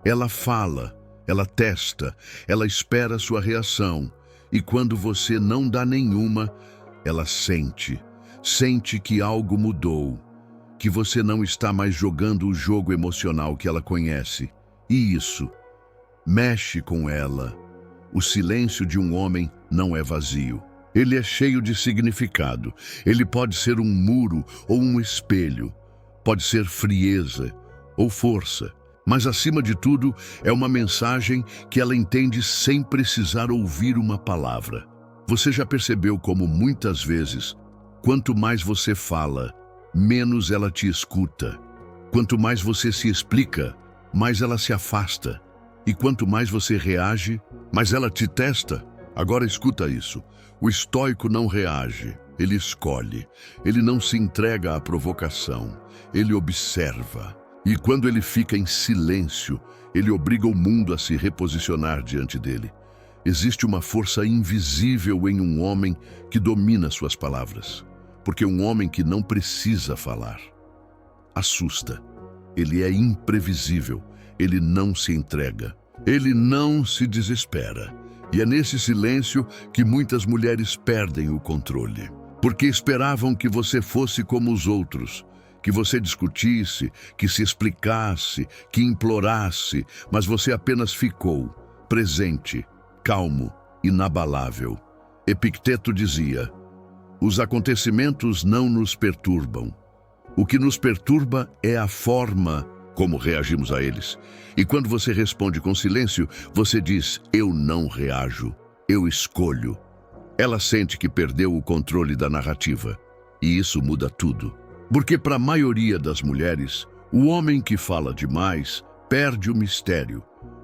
Ela fala, ela testa, ela espera sua reação. E quando você não dá nenhuma, ela sente que algo mudou, que você não está mais jogando o jogo emocional que ela conhece. E isso mexe com ela. O silêncio de um homem não é vazio. Ele é cheio de significado. Ele pode ser um muro ou um espelho. Pode ser frieza ou força. Mas, acima de tudo, é uma mensagem que ela entende sem precisar ouvir uma palavra. Você já percebeu como, muitas vezes, quanto mais você fala, menos ela te escuta. Quanto mais você se explica, mais ela se afasta. E quanto mais você reage, mais ela te testa. Agora escuta isso. O estoico não reage, ele escolhe. Ele não se entrega à provocação, ele observa. E quando ele fica em silêncio, ele obriga o mundo a se reposicionar diante dele. Existe uma força invisível em um homem que domina suas palavras. Porque um homem que não precisa falar assusta. Ele é imprevisível, ele não se entrega, ele não se desespera. E é nesse silêncio que muitas mulheres perdem o controle. Porque esperavam que você fosse como os outros, que você discutisse, que se explicasse, que implorasse, mas você apenas ficou, presente, calmo, inabalável. Epicteto dizia: os acontecimentos não nos perturbam. O que nos perturba é a forma como reagimos a eles. E quando você responde com silêncio, você diz: eu não reajo, eu escolho. Ela sente que perdeu o controle da narrativa. E isso muda tudo. Porque para a maioria das mulheres, o homem que fala demais perde o mistério.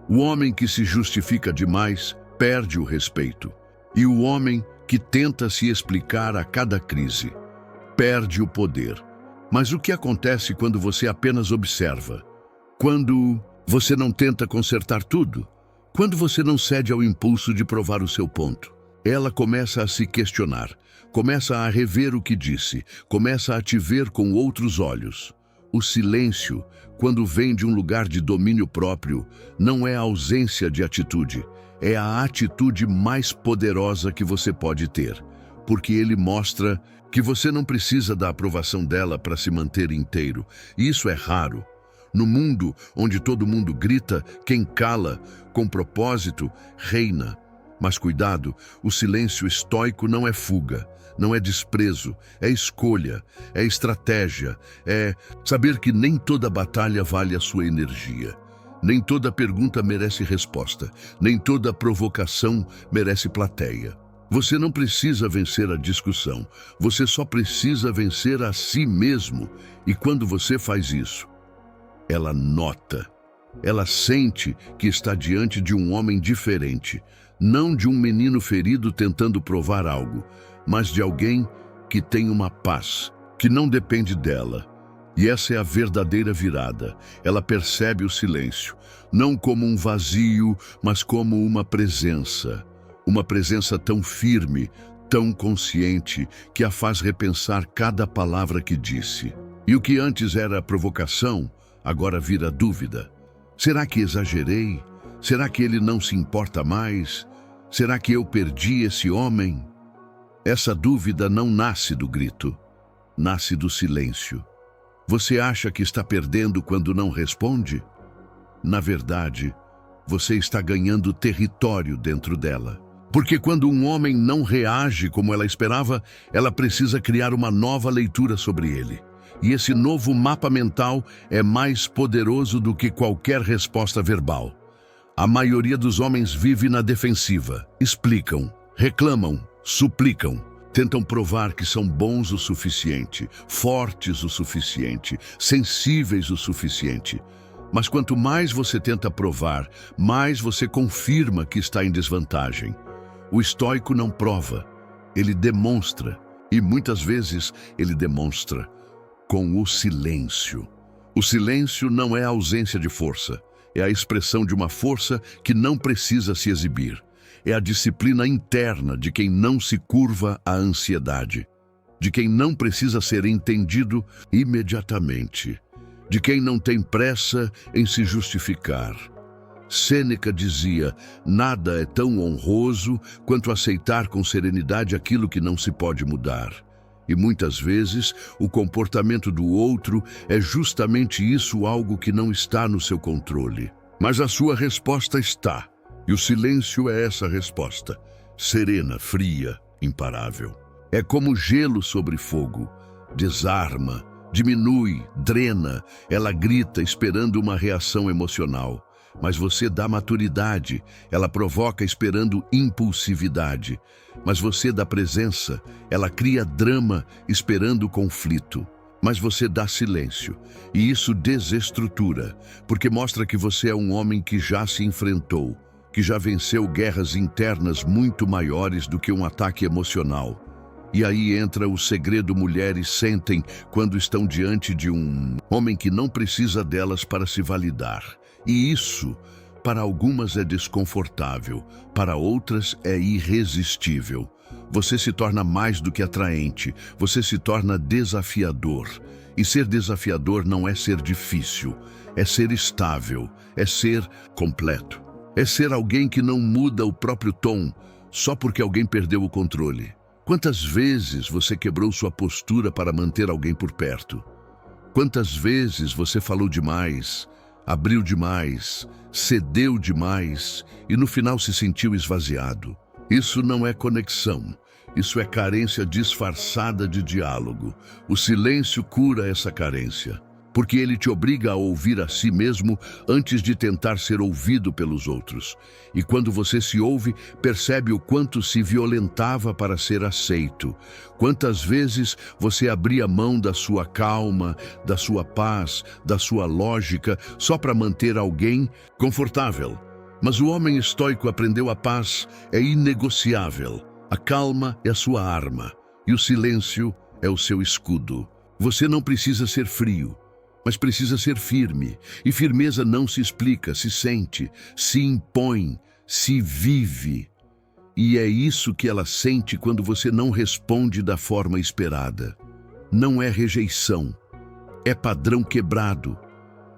O homem que se justifica demais perde o respeito. E o homem que tenta se explicar a cada crise perde o poder. Mas o que acontece quando você apenas observa? Quando você não tenta consertar tudo? Quando você não cede ao impulso de provar o seu ponto? Ela começa a se questionar, começa a rever o que disse, começa a te ver com outros olhos. O silêncio, quando vem de um lugar de domínio próprio, não é a ausência de atitude, é a atitude mais poderosa que você pode ter, porque ele mostra que você não precisa da aprovação dela para se manter inteiro. E isso é raro. No mundo onde todo mundo grita, quem cala, com propósito, reina. Mas cuidado, o silêncio estoico não é fuga, não é desprezo, é escolha, é estratégia, é saber que nem toda batalha vale a sua energia. Nem toda pergunta merece resposta, nem toda provocação merece plateia. Você não precisa vencer a discussão, você só precisa vencer a si mesmo. E quando você faz isso, ela nota, ela sente que está diante de um homem diferente, não de um menino ferido tentando provar algo, mas de alguém que tem uma paz, que não depende dela. E essa é a verdadeira virada. Ela percebe o silêncio, não como um vazio, mas como uma presença tão firme, tão consciente, que a faz repensar cada palavra que disse. E o que antes era provocação, agora vira dúvida. Será que exagerei? Será que ele não se importa mais? Será que eu perdi esse homem? Essa dúvida não nasce do grito, nasce do silêncio. Você acha que está perdendo quando não responde? Na verdade, você está ganhando território dentro dela. Porque quando um homem não reage como ela esperava, ela precisa criar uma nova leitura sobre ele. E esse novo mapa mental é mais poderoso do que qualquer resposta verbal. A maioria dos homens vive na defensiva. Explicam, reclamam, suplicam. Tentam provar que são bons o suficiente, fortes o suficiente, sensíveis o suficiente. Mas quanto mais você tenta provar, mais você confirma que está em desvantagem. O estoico não prova, ele demonstra. E muitas vezes ele demonstra com o silêncio. O silêncio não é a ausência de força, é a expressão de uma força que não precisa se exibir. É a disciplina interna de quem não se curva à ansiedade, de quem não precisa ser entendido imediatamente, de quem não tem pressa em se justificar. Sêneca dizia: nada é tão honroso quanto aceitar com serenidade aquilo que não se pode mudar. E muitas vezes o comportamento do outro é justamente isso, algo que não está no seu controle. Mas a sua resposta está, e o silêncio é essa resposta, serena, fria, imparável. É como gelo sobre fogo, desarma, diminui, drena, ela grita esperando uma reação emocional. Mas você dá maturidade, ela provoca esperando impulsividade. Mas você dá presença, ela cria drama esperando conflito. Mas você dá silêncio, e isso desestrutura, porque mostra que você é um homem que já se enfrentou, que já venceu guerras internas muito maiores do que um ataque emocional. E aí entra o segredo: mulheres sentem quando estão diante de um homem que não precisa delas para se validar. E isso, para algumas, é desconfortável, para outras é irresistível. Você se torna mais do que atraente, você se torna desafiador. E ser desafiador não é ser difícil, é ser estável, é ser completo. É ser alguém que não muda o próprio tom só porque alguém perdeu o controle. Quantas vezes você quebrou sua postura para manter alguém por perto? Quantas vezes você falou demais, abriu demais, cedeu demais e no final se sentiu esvaziado? Isso não é conexão, isso é carência disfarçada de diálogo. O silêncio cura essa carência, porque ele te obriga a ouvir a si mesmo antes de tentar ser ouvido pelos outros. E quando você se ouve, percebe o quanto se violentava para ser aceito. Quantas vezes você abria mão da sua calma, da sua paz, da sua lógica, só para manter alguém confortável. Mas o homem estoico aprendeu: a paz é inegociável, a calma é a sua arma, e o silêncio é o seu escudo. Você não precisa ser frio, mas precisa ser firme. E firmeza não se explica, se sente, se impõe, se vive. E é isso que ela sente quando você não responde da forma esperada. Não é rejeição, é padrão quebrado.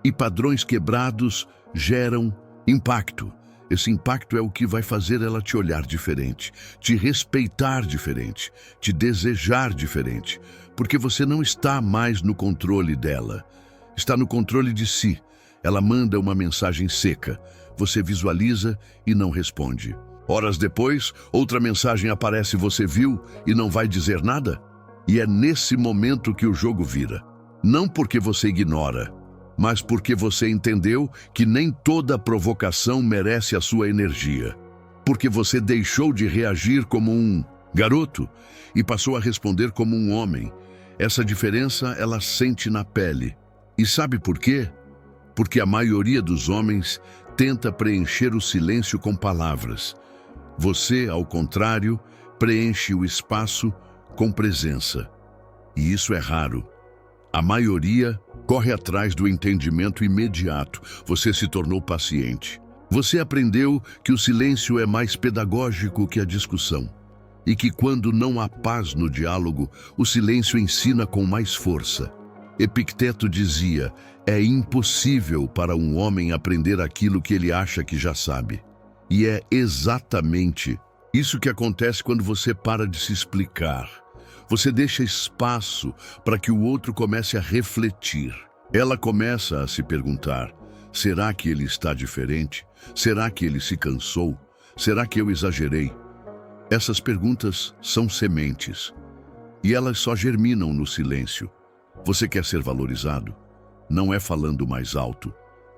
E padrões quebrados geram impacto. Esse impacto é o que vai fazer ela te olhar diferente, te respeitar diferente, te desejar diferente, porque você não está mais no controle dela. Está no controle de si. Ela manda uma mensagem seca. Você visualiza e não responde. Horas depois, outra mensagem aparece: você viu e não vai dizer nada? E é nesse momento que o jogo vira. Não porque você ignora, mas porque você entendeu que nem toda provocação merece a sua energia. Porque você deixou de reagir como um garoto e passou a responder como um homem. Essa diferença ela sente na pele. E sabe por quê? Porque a maioria dos homens tenta preencher o silêncio com palavras. Você, ao contrário, preenche o espaço com presença. E isso é raro. A maioria corre atrás do entendimento imediato. Você se tornou paciente. Você aprendeu que o silêncio é mais pedagógico que a discussão. E que quando não há paz no diálogo, o silêncio ensina com mais força. Epicteto dizia: é impossível para um homem aprender aquilo que ele acha que já sabe. E é exatamente isso que acontece quando você para de se explicar. Você deixa espaço para que o outro comece a refletir. Ela começa a se perguntar: será que ele está diferente? Será que ele se cansou? Será que eu exagerei? Essas perguntas são sementes, e elas só germinam no silêncio. Você quer ser valorizado? Não é falando mais alto,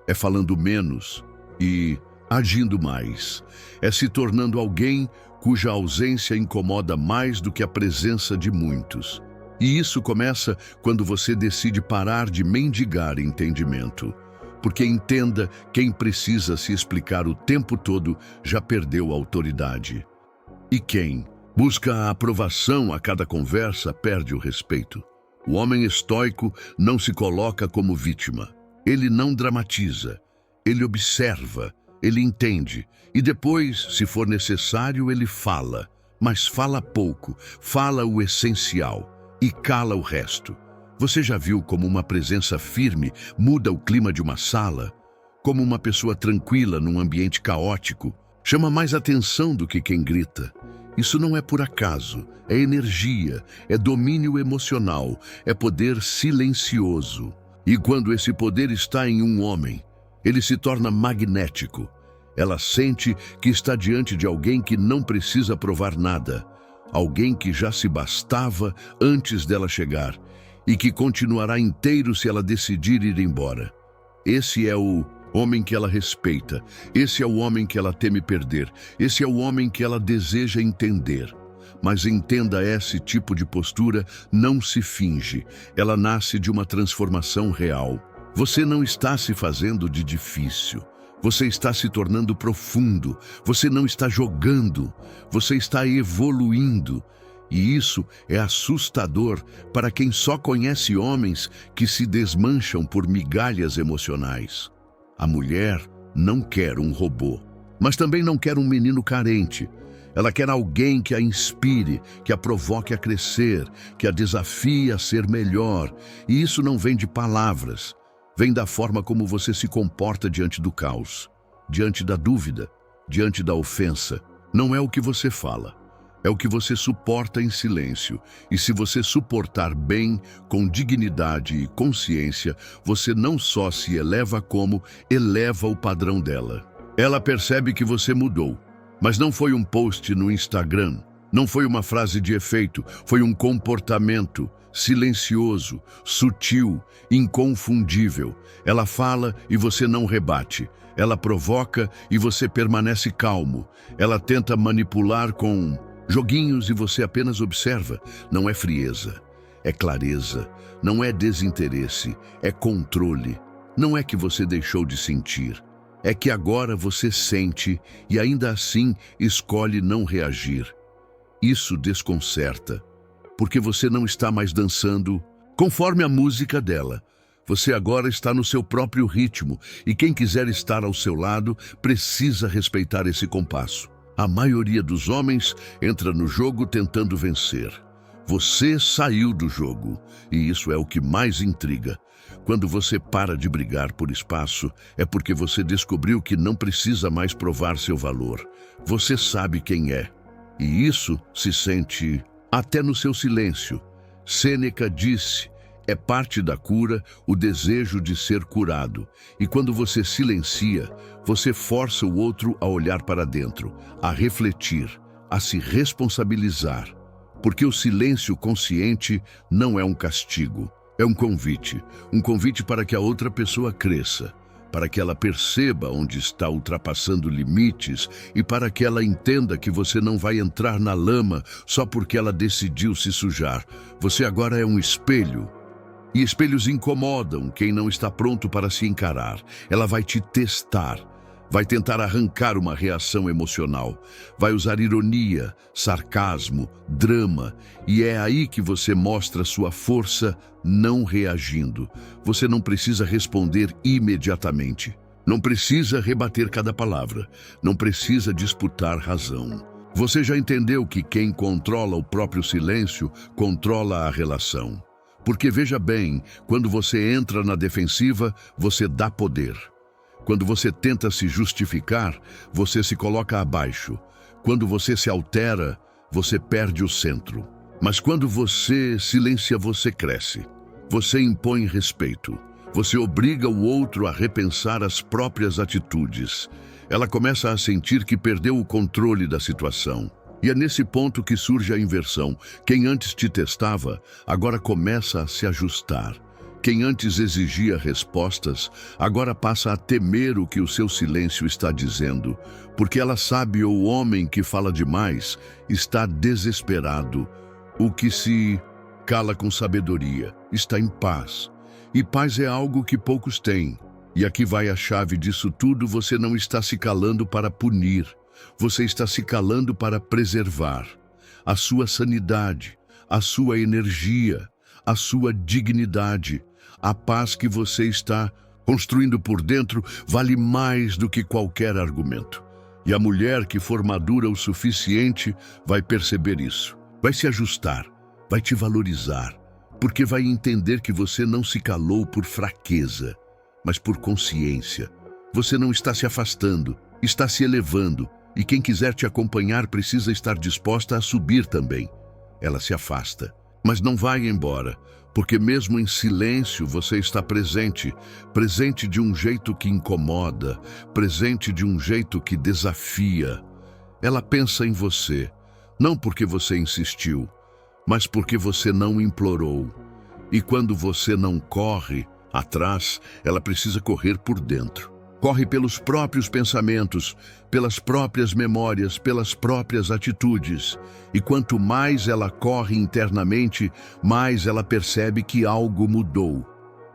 é falando menos e agindo mais. É se tornando alguém cuja ausência incomoda mais do que a presença de muitos. E isso começa quando você decide parar de mendigar entendimento. Porque entenda, quem precisa se explicar o tempo todo já perdeu a autoridade. E quem busca a aprovação a cada conversa perde o respeito. O homem estoico não se coloca como vítima. Ele não dramatiza. Ele observa, ele entende. E depois, se for necessário, ele fala. Mas fala pouco, fala o essencial e cala o resto. Você já viu como uma presença firme muda o clima de uma sala? como uma pessoa tranquila num ambiente caótico. Chama mais atenção do que quem grita. Isso não é por acaso, é energia, é domínio emocional, é poder silencioso. E quando esse poder está em um homem, ele se torna magnético. Ela sente que está diante de alguém que não precisa provar nada, alguém que já se bastava antes dela chegar e que continuará inteiro se ela decidir ir embora. Esse é o homem que ela respeita, esse é o homem que ela teme perder, esse é o homem que ela deseja entender. Mas entenda, esse tipo de postura não se finge, ela nasce de uma transformação real. Você não está se fazendo de difícil, você está se tornando profundo, você não está jogando, você está evoluindo. E isso é assustador para quem só conhece homens que se desmancham por migalhas emocionais. A mulher não quer um robô, mas também não quer um menino carente. Ela quer alguém que a inspire, que a provoque a crescer, que a desafie a ser melhor. E isso não vem de palavras, vem da forma como você se comporta diante do caos, diante da dúvida, diante da ofensa. Não é o que você fala, é o que você suporta em silêncio. E se você suportar bem, com dignidade e consciência, você não só se eleva como eleva o padrão dela. Ela percebe que você mudou, mas não foi um post no Instagram, não foi uma frase de efeito, foi um comportamento silencioso, sutil, inconfundível. Ela fala e você não rebate. Ela provoca e você permanece calmo. Ela tenta manipular com joguinhos e você apenas observa. Não é frieza, é clareza. Não é desinteresse, é controle. Não é que você deixou de sentir, é que agora você sente e ainda assim escolhe não reagir. Isso desconcerta, porque você não está mais dançando conforme a música dela. Você agora está no seu próprio ritmo e quem quiser estar ao seu lado precisa respeitar esse compasso. A maioria dos homens entra no jogo tentando vencer. Você saiu do jogo e isso é o que mais intriga. Quando você para de brigar por espaço, é porque você descobriu que não precisa mais provar seu valor. Você sabe quem é. E isso se sente até no seu silêncio. Sêneca disse: é parte da cura o desejo de ser curado. E quando você silencia, você força o outro a olhar para dentro, a refletir, a se responsabilizar. Porque o silêncio consciente não é um castigo, é um convite para que a outra pessoa cresça, para que ela perceba onde está ultrapassando limites e para que ela entenda que você não vai entrar na lama só porque ela decidiu se sujar. Você agora é um espelho. E espelhos incomodam quem não está pronto para se encarar. Ela vai te testar, vai tentar arrancar uma reação emocional, vai usar ironia, sarcasmo, drama, e é aí que você mostra sua força não reagindo. Você não precisa responder imediatamente, não precisa rebater cada palavra, não precisa disputar razão. Você já entendeu que quem controla o próprio silêncio controla a relação. Porque veja bem, quando você entra na defensiva, você dá poder. Quando você tenta se justificar, você se coloca abaixo. Quando você se altera, você perde o centro. Mas quando você silencia, você cresce. Você impõe respeito. Você obriga o outro a repensar as próprias atitudes. Ela começa a sentir que perdeu o controle da situação. E é nesse ponto que surge a inversão. Quem antes te testava, agora começa a se ajustar. Quem antes exigia respostas, agora passa a temer o que o seu silêncio está dizendo, porque ela sabe o homem que fala demais está desesperado. O que se cala com sabedoria está em paz. E paz é algo que poucos têm. E aqui vai a chave disso tudo: você não está se calando para punir. Você está se calando para preservar a sua sanidade, a sua energia, a sua dignidade. A paz que você está construindo por dentro vale mais do que qualquer argumento. E a mulher que for madura o suficiente vai perceber isso. Vai se ajustar, vai te valorizar, porque vai entender que você não se calou por fraqueza, mas por consciência. Você não está se afastando, está se elevando, e quem quiser te acompanhar precisa estar disposta a subir também. Ela se afasta, mas não vai embora, porque mesmo em silêncio você está presente, presente de um jeito que incomoda, presente de um jeito que desafia. Ela pensa em você, não porque você insistiu, mas porque você não implorou. E quando você não corre atrás, ela precisa correr por dentro. Corre pelos próprios pensamentos, pelas próprias memórias, pelas próprias atitudes. E quanto mais ela corre internamente, mais ela percebe que algo mudou.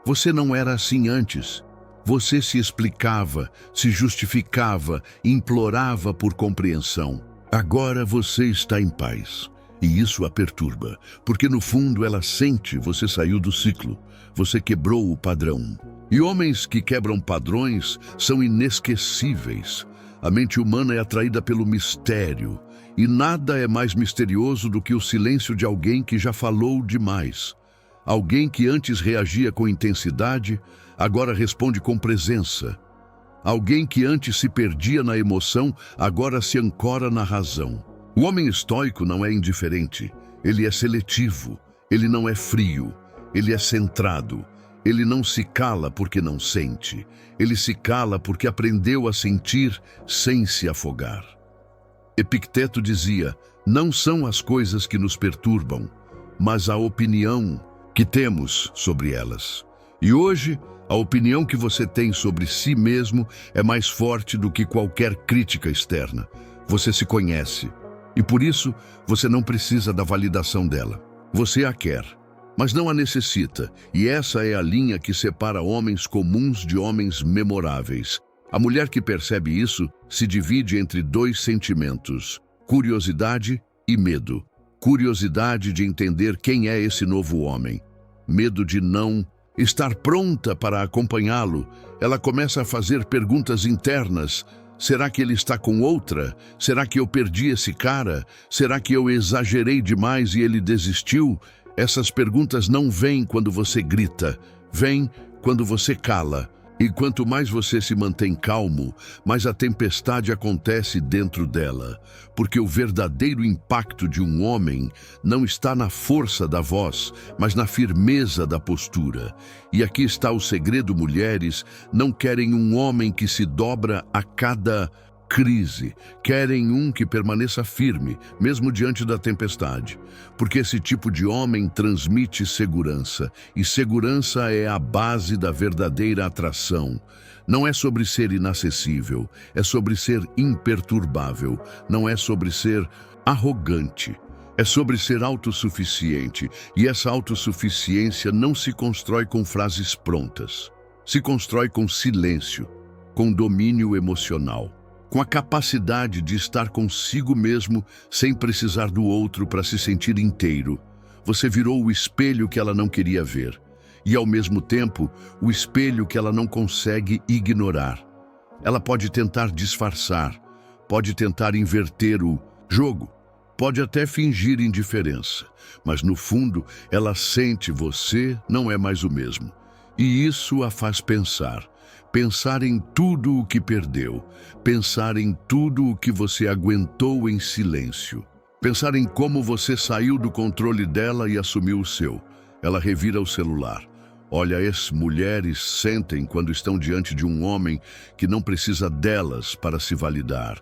Você não era assim antes. Você se explicava, se justificava, implorava por compreensão. Agora você está em paz. E isso a perturba, porque no fundo ela sente você saiu do ciclo, você quebrou o padrão. E homens que quebram padrões são inesquecíveis. A mente humana é atraída pelo mistério, e nada é mais misterioso do que o silêncio de alguém que já falou demais. Alguém que antes reagia com intensidade, agora responde com presença. Alguém que antes se perdia na emoção, agora se ancora na razão. O homem estoico não é indiferente, ele é seletivo, ele não é frio, ele é centrado. Ele não se cala porque não sente, ele se cala porque aprendeu a sentir sem se afogar. Epicteto dizia, não são as coisas que nos perturbam, mas a opinião que temos sobre elas. E hoje, a opinião que você tem sobre si mesmo é mais forte do que qualquer crítica externa. Você se conhece, e por isso você não precisa da validação dela. Você a quer, mas não a necessita, e essa é a linha que separa homens comuns de homens memoráveis. A mulher que percebe isso se divide entre dois sentimentos, curiosidade e medo. Curiosidade de entender quem é esse novo homem. Medo de não estar pronta para acompanhá-lo. Ela começa a fazer perguntas internas. Será que ele está com outra? Será que eu perdi esse cara? Será que eu exagerei demais e ele desistiu? Essas perguntas não vêm quando você grita, vêm quando você cala. E quanto mais você se mantém calmo, mais a tempestade acontece dentro dela. Porque o verdadeiro impacto de um homem não está na força da voz, mas na firmeza da postura. E aqui está o segredo, mulheres, não querem um homem que se dobra a cada crise, querem um que permaneça firme, mesmo diante da tempestade, porque esse tipo de homem transmite segurança, e segurança é a base da verdadeira atração. Não é sobre ser inacessível, é sobre ser imperturbável, não é sobre ser arrogante, é sobre ser autossuficiente, e essa autossuficiência não se constrói com frases prontas, se constrói com silêncio, com domínio emocional, com a capacidade de estar consigo mesmo sem precisar do outro para se sentir inteiro. Você virou o espelho que ela não queria ver e, ao mesmo tempo, o espelho que ela não consegue ignorar. Ela pode tentar disfarçar, pode tentar inverter o jogo, pode até fingir indiferença, mas no fundo ela sente você não é mais o mesmo. E isso a faz pensar. Pensar em tudo o que perdeu, pensar em tudo o que você aguentou em silêncio, pensar em como você saiu do controle dela e assumiu o seu. Ela revira o celular. Olha, as mulheres sentem quando estão diante de um homem que não precisa delas para se validar.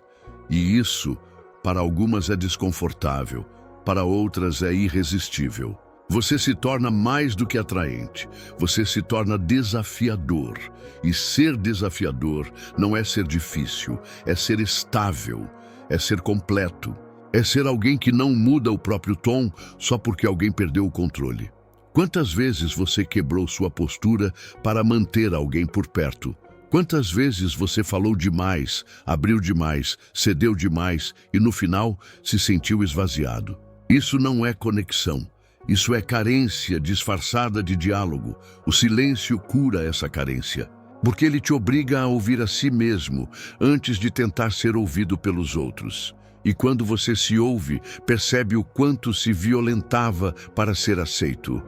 E isso, para algumas é desconfortável, para outras é irresistível. Você se torna mais do que atraente, você se torna desafiador. E ser desafiador não é ser difícil, é ser estável, é ser completo, é ser alguém que não muda o próprio tom só porque alguém perdeu o controle. Quantas vezes você quebrou sua postura para manter alguém por perto? Quantas vezes você falou demais, abriu demais, cedeu demais e no final se sentiu esvaziado? Isso não é conexão. Isso é carência disfarçada de diálogo. O silêncio cura essa carência, porque ele te obriga a ouvir a si mesmo antes de tentar ser ouvido pelos outros. E quando você se ouve, percebe o quanto se violentava para ser aceito.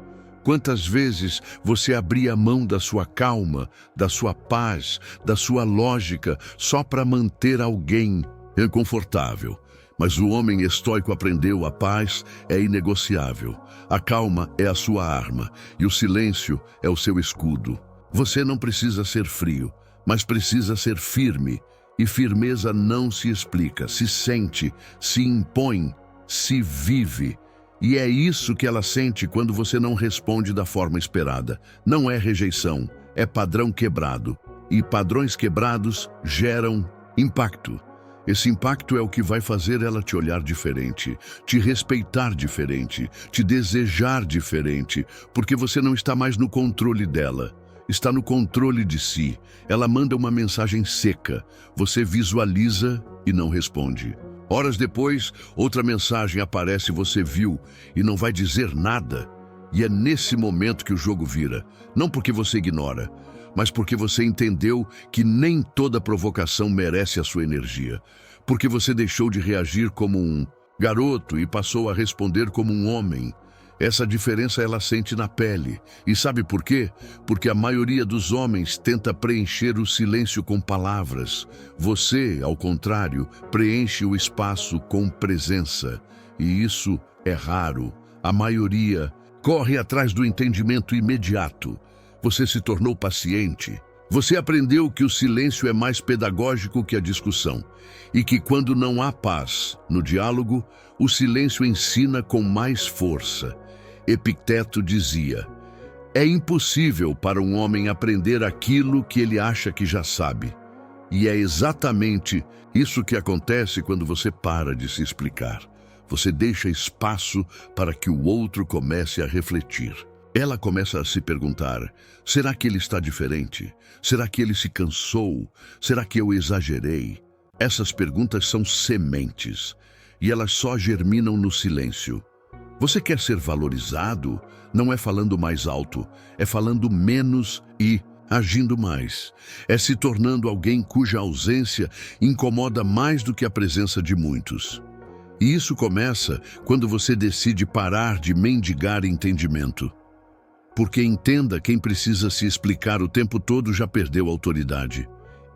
Quantas vezes você abria mão da sua calma, da sua paz, da sua lógica, só para manter alguém confortável? Mas o homem estoico aprendeu: a paz é inegociável, a calma é a sua arma e o silêncio é o seu escudo. Você não precisa ser frio, mas precisa ser firme. E firmeza não se explica, se sente, se impõe, se vive. E é isso que ela sente quando você não responde da forma esperada. Não é rejeição, é padrão quebrado. E padrões quebrados geram impacto. Esse impacto é o que vai fazer ela te olhar diferente, te respeitar diferente, te desejar diferente, porque você não está mais no controle dela. Está no controle de si. Ela manda uma mensagem seca. Você visualiza e não responde. Horas depois, outra mensagem aparece e você viu e não vai dizer nada. E é nesse momento que o jogo vira. Não porque você ignora, mas porque você entendeu que nem toda provocação merece a sua energia. Porque você deixou de reagir como um garoto e passou a responder como um homem. Essa diferença ela sente na pele. E sabe por quê? Porque a maioria dos homens tenta preencher o silêncio com palavras. Você, ao contrário, preenche o espaço com presença. E isso é raro. A maioria corre atrás do entendimento imediato. Você se tornou paciente. Você aprendeu que o silêncio é mais pedagógico que a discussão. E que quando não há paz no diálogo, o silêncio ensina com mais força. Epicteto dizia: é impossível para um homem aprender aquilo que ele acha que já sabe. E é exatamente isso que acontece quando você para de se explicar. Você deixa espaço para que o outro comece a refletir. Ela começa a se perguntar: será que ele está diferente? Será que ele se cansou? Será que eu exagerei? Essas perguntas são sementes e elas só germinam no silêncio. Você quer ser valorizado? Não é falando mais alto, é falando menos e agindo mais. É se tornando alguém cuja ausência incomoda mais do que a presença de muitos. E isso começa quando você decide parar de mendigar entendimento. Porque entenda, quem precisa se explicar o tempo todo já perdeu autoridade.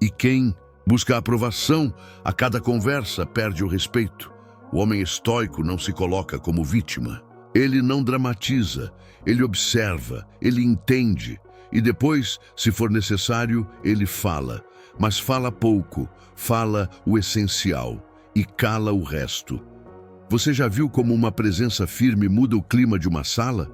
E quem busca aprovação a cada conversa perde o respeito. O homem estoico não se coloca como vítima. Ele não dramatiza, ele observa, ele entende. E depois, se for necessário, ele fala. Mas fala pouco, fala o essencial e cala o resto. Você já viu como uma presença firme muda o clima de uma sala?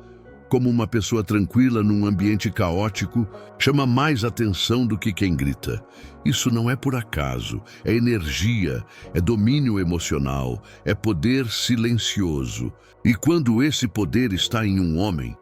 Como uma pessoa tranquila num ambiente caótico chama mais atenção do que quem grita. Isso não é por acaso, é energia, é domínio emocional, é poder silencioso. E quando esse poder está em um homem,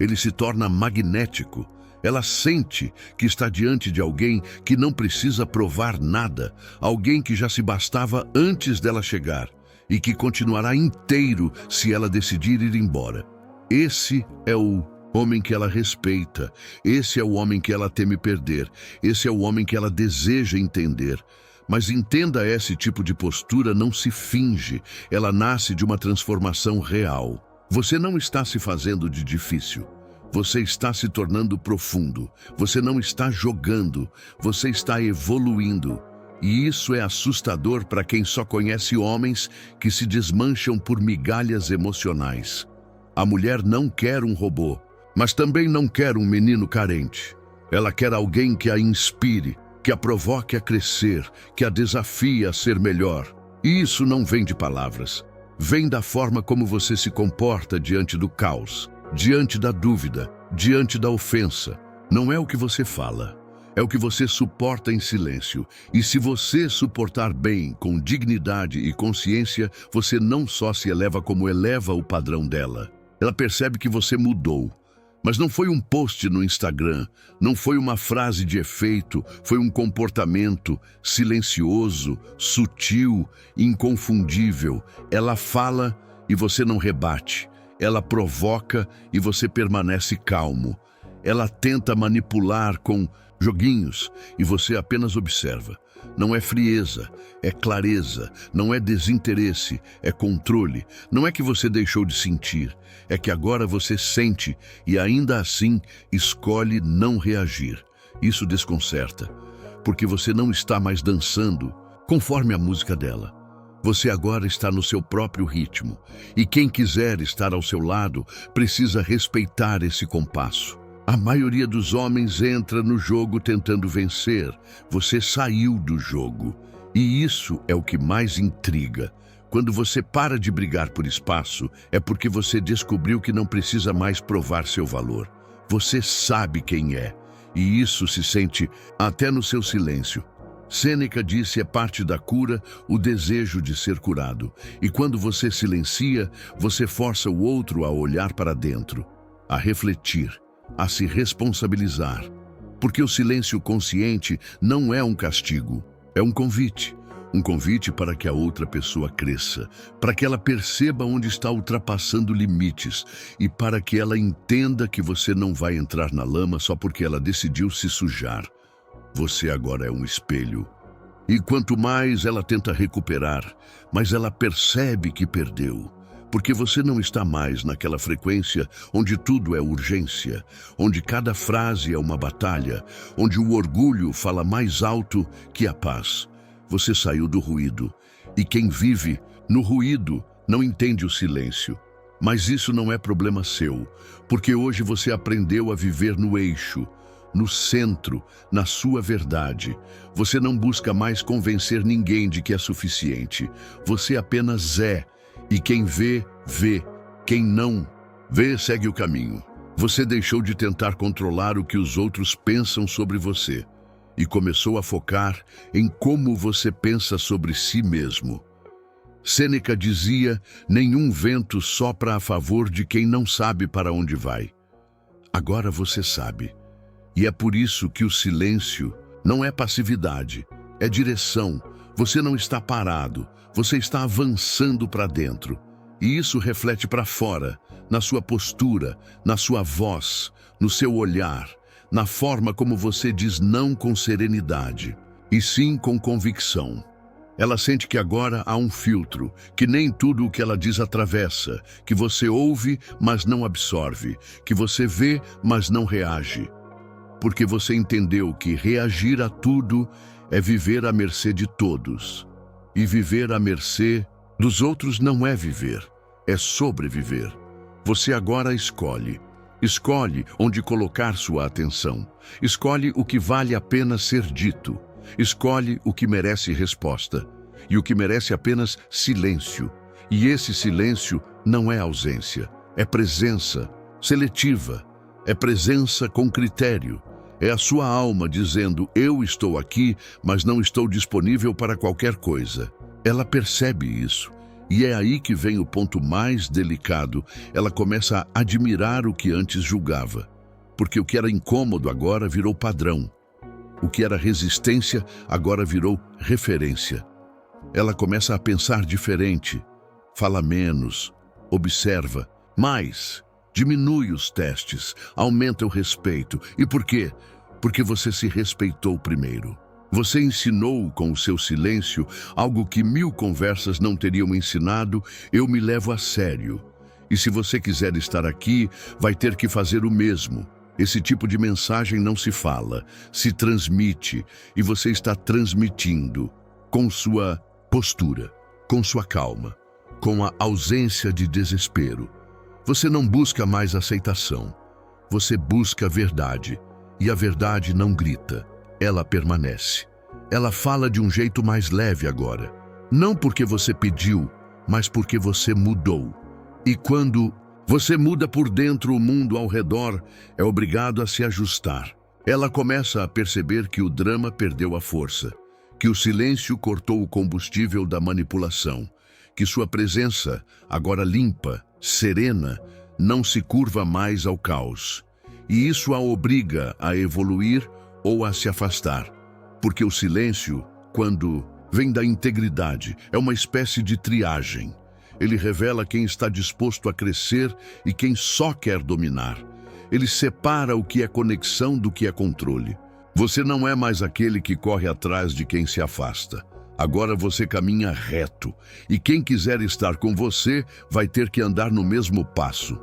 ele se torna magnético. Ela sente que está diante de alguém que não precisa provar nada, alguém que já se bastava antes dela chegar e que continuará inteiro se ela decidir ir embora. Esse é o homem que ela respeita, esse é o homem que ela teme perder, esse é o homem que ela deseja entender. Mas entenda, esse tipo de postura não se finge, ela nasce de uma transformação real. Você não está se fazendo de difícil, você está se tornando profundo, você não está jogando, você está evoluindo. E isso é assustador para quem só conhece homens que se desmancham por migalhas emocionais. A mulher não quer um robô, mas também não quer um menino carente. Ela quer alguém que a inspire, que a provoque a crescer, que a desafie a ser melhor. E isso não vem de palavras. Vem da forma como você se comporta diante do caos, diante da dúvida, diante da ofensa. Não é o que você fala, é o que você suporta em silêncio. E se você suportar bem, com dignidade e consciência, você não só se eleva como eleva o padrão dela. Ela percebe que você mudou. Mas não foi um post no Instagram, não foi uma frase de efeito, foi um comportamento silencioso, sutil, inconfundível. Ela fala e você não rebate. Ela provoca e você permanece calmo. Ela tenta manipular com joguinhos, e você apenas observa. Não é frieza, é clareza, não é desinteresse, é controle. Não é que você deixou de sentir, é que agora você sente e ainda assim escolhe não reagir. Isso desconcerta, porque você não está mais dançando conforme a música dela. Você agora está no seu próprio ritmo, e quem quiser estar ao seu lado precisa respeitar esse compasso. A maioria dos homens entra no jogo tentando vencer. Você saiu do jogo. E isso é o que mais intriga. Quando você para de brigar por espaço, é porque você descobriu que não precisa mais provar seu valor. Você sabe quem é. E isso se sente até no seu silêncio. Sêneca disse: é parte da cura o desejo de ser curado. E quando você silencia, você força o outro a olhar para dentro, a refletir, a se responsabilizar. Porque o silêncio consciente não é um castigo, é um convite. Um convite para que a outra pessoa cresça, para que ela perceba onde está ultrapassando limites e para que ela entenda que você não vai entrar na lama só porque ela decidiu se sujar. Você agora é um espelho. E quanto mais ela tenta recuperar, mais ela percebe que perdeu. Porque você não está mais naquela frequência onde tudo é urgência, onde cada frase é uma batalha, onde o orgulho fala mais alto que a paz. Você saiu do ruído, e quem vive no ruído não entende o silêncio. Mas isso não é problema seu, porque hoje você aprendeu a viver no eixo, no centro, na sua verdade. Você não busca mais convencer ninguém de que é suficiente. Você apenas é. E quem vê, vê. Quem não vê, segue o caminho. Você deixou de tentar controlar o que os outros pensam sobre você e começou a focar em como você pensa sobre si mesmo. Sêneca dizia: nenhum vento sopra a favor de quem não sabe para onde vai. Agora você sabe. E é por isso que o silêncio não é passividade, é direção. Você não está parado, você está avançando para dentro. E isso reflete para fora, na sua postura, na sua voz, no seu olhar, na forma como você diz não com serenidade, e sim com convicção. Ela sente que agora há um filtro, que nem tudo o que ela diz atravessa, que você ouve, mas não absorve, que você vê, mas não reage. Porque você entendeu que reagir a tudo é viver à mercê de todos. E viver à mercê dos outros não é viver, é sobreviver. Você agora escolhe. Escolhe onde colocar sua atenção. Escolhe o que vale a pena ser dito. Escolhe o que merece resposta. E o que merece apenas silêncio. E esse silêncio não é ausência, é presença seletiva. É presença com critério. É a sua alma dizendo: eu estou aqui, mas não estou disponível para qualquer coisa. Ela percebe isso. E é aí que vem o ponto mais delicado. Ela começa a admirar o que antes julgava. Porque o que era incômodo agora virou padrão. O que era resistência agora virou referência. Ela começa a pensar diferente. Fala menos, observa mais. Diminui os testes, aumenta o respeito. E por quê? Porque você se respeitou primeiro. Você ensinou com o seu silêncio algo que 1000 conversas não teriam ensinado: eu me levo a sério. E se você quiser estar aqui, vai ter que fazer o mesmo. Esse tipo de mensagem não se fala, se transmite, e você está transmitindo com sua postura, com sua calma, com a ausência de desespero. Você não busca mais aceitação, você busca a verdade, e a verdade não grita, ela permanece. Ela fala de um jeito mais leve agora, não porque você pediu, mas porque você mudou. E quando você muda por dentro, o mundo ao redor é obrigado a se ajustar. Ela começa a perceber que o drama perdeu a força, que o silêncio cortou o combustível da manipulação, que sua presença, agora limpa, serena, não se curva mais ao caos. E isso a obriga a evoluir ou a se afastar. Porque o silêncio, quando vem da integridade, é uma espécie de triagem. Ele revela quem está disposto a crescer e quem só quer dominar. Ele separa o que é conexão do que é controle. Você não é mais aquele que corre atrás de quem se afasta. Agora você caminha reto, e quem quiser estar com você vai ter que andar no mesmo passo.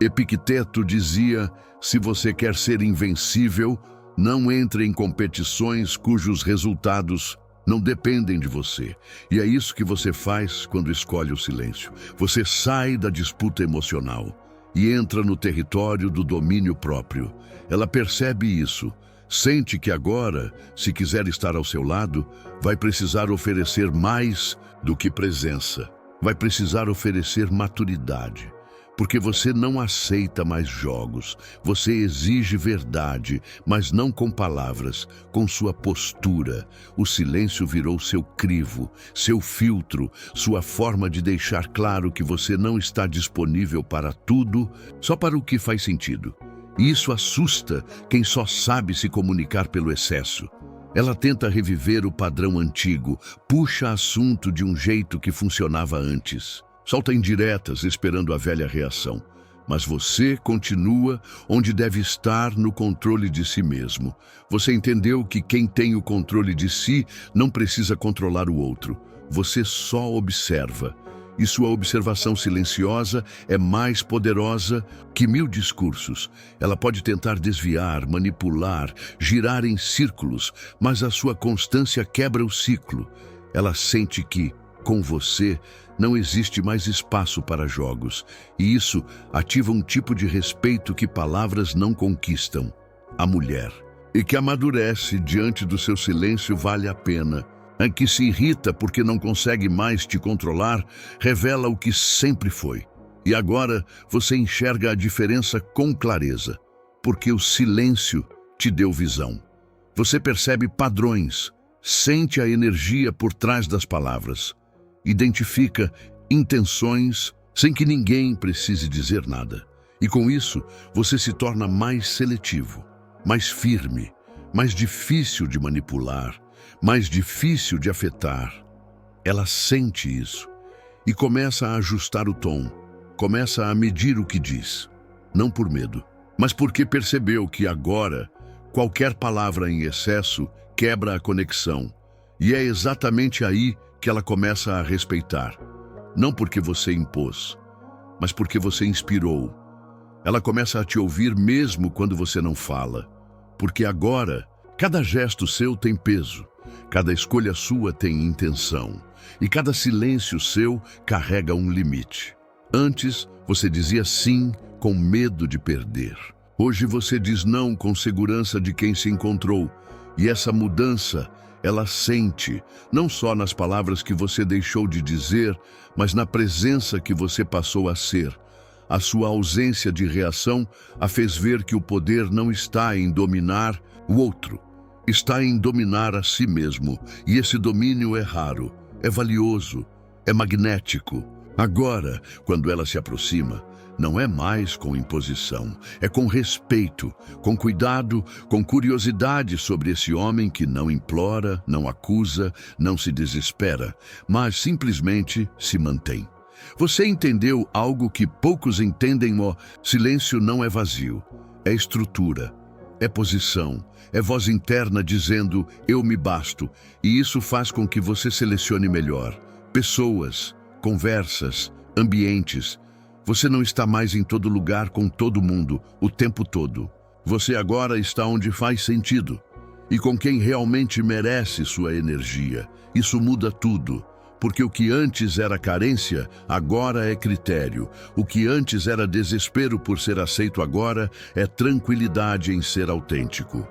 Epicteto dizia: se você quer ser invencível, não entre em competições cujos resultados não dependem de você. E é isso que você faz quando escolhe o silêncio. Você sai da disputa emocional e entra no território do domínio próprio. Ela percebe isso. Sente que agora, se quiser estar ao seu lado, vai precisar oferecer mais do que presença. Vai precisar oferecer maturidade. Porque você não aceita mais jogos. Você exige verdade, mas não com palavras, com sua postura. O silêncio virou seu crivo, seu filtro, sua forma de deixar claro que você não está disponível para tudo, só para o que faz sentido. E isso assusta quem só sabe se comunicar pelo excesso. Ela tenta reviver o padrão antigo, puxa assunto de um jeito que funcionava antes. Solta indiretas esperando a velha reação. Mas você continua onde deve estar, no controle de si mesmo. Você entendeu que quem tem o controle de si não precisa controlar o outro. Você só observa. E sua observação silenciosa é mais poderosa que 1000 discursos. Ela pode tentar desviar, manipular, girar em círculos, mas a sua constância quebra o ciclo. Ela sente que, com você, não existe mais espaço para jogos, e isso ativa um tipo de respeito que palavras não conquistam. A mulher. E que amadurece diante do seu silêncio vale a pena. A que se irrita porque não consegue mais te controlar, revela o que sempre foi. E agora você enxerga a diferença com clareza, porque o silêncio te deu visão. Você percebe padrões, sente a energia por trás das palavras. Identifica intenções sem que ninguém precise dizer nada. E com isso, você se torna mais seletivo, mais firme, mais difícil de manipular, mais difícil de afetar. Ela sente isso e começa a ajustar o tom, começa a medir o que diz. Não por medo, mas porque percebeu que agora qualquer palavra em excesso quebra a conexão. E é exatamente aí que ela começa a respeitar. Não porque você impôs, mas porque você inspirou. Ela começa a te ouvir mesmo quando você não fala. Porque agora, cada gesto seu tem peso, cada escolha sua tem intenção, e cada silêncio seu carrega um limite. Antes, você dizia sim com medo de perder. Hoje você diz não com segurança de quem se encontrou. E essa mudança, ela sente, não só nas palavras que você deixou de dizer, mas na presença que você passou a ser. A sua ausência de reação a fez ver que o poder não está em dominar o outro, está em dominar a si mesmo. E esse domínio é raro, é valioso, é magnético. Agora, quando ela se aproxima, não é mais com imposição, é com respeito, com cuidado, com curiosidade sobre esse homem que não implora, não acusa, não se desespera, mas simplesmente se mantém. Você entendeu algo que poucos entendem: o silêncio não é vazio, é estrutura, é posição, é voz interna dizendo eu me basto, e isso faz com que você selecione melhor pessoas, conversas, ambientes. Você não está mais em todo lugar com todo mundo, o tempo todo. Você agora está onde faz sentido e com quem realmente merece sua energia. Isso muda tudo, porque o que antes era carência, agora é critério. O que antes era desespero por ser aceito, agora é tranquilidade em ser autêntico.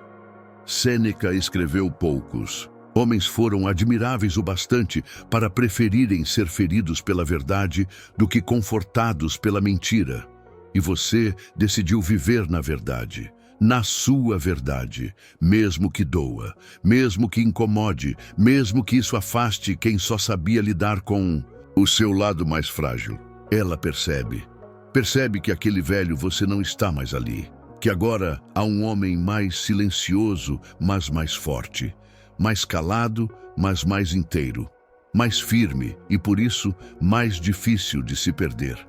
Sêneca escreveu: poucos homens foram admiráveis o bastante para preferirem ser feridos pela verdade do que confortados pela mentira. E você decidiu viver na verdade, na sua verdade, mesmo que doa, mesmo que incomode, mesmo que isso afaste quem só sabia lidar com o seu lado mais frágil. Ela percebe que aquele velho você não está mais ali, que agora há um homem mais silencioso, mas mais forte, mais calado, mas mais inteiro, mais firme e, por isso, mais difícil de se perder.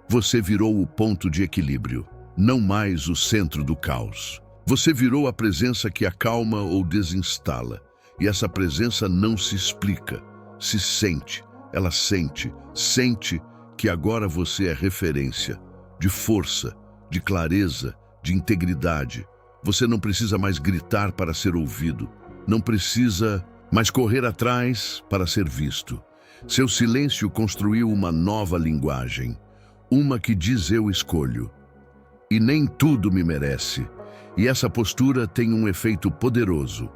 Você virou o ponto de equilíbrio, não mais o centro do caos. Você virou a presença que acalma ou desinstala. E essa presença não se explica, se sente. Ela sente que agora você é referência, de força, de clareza, de integridade. Você não precisa mais gritar para ser ouvido. Não precisa mais correr atrás para ser visto. Seu silêncio construiu uma nova linguagem. Uma que diz eu escolho. E nem tudo me merece. E essa postura tem um efeito poderoso.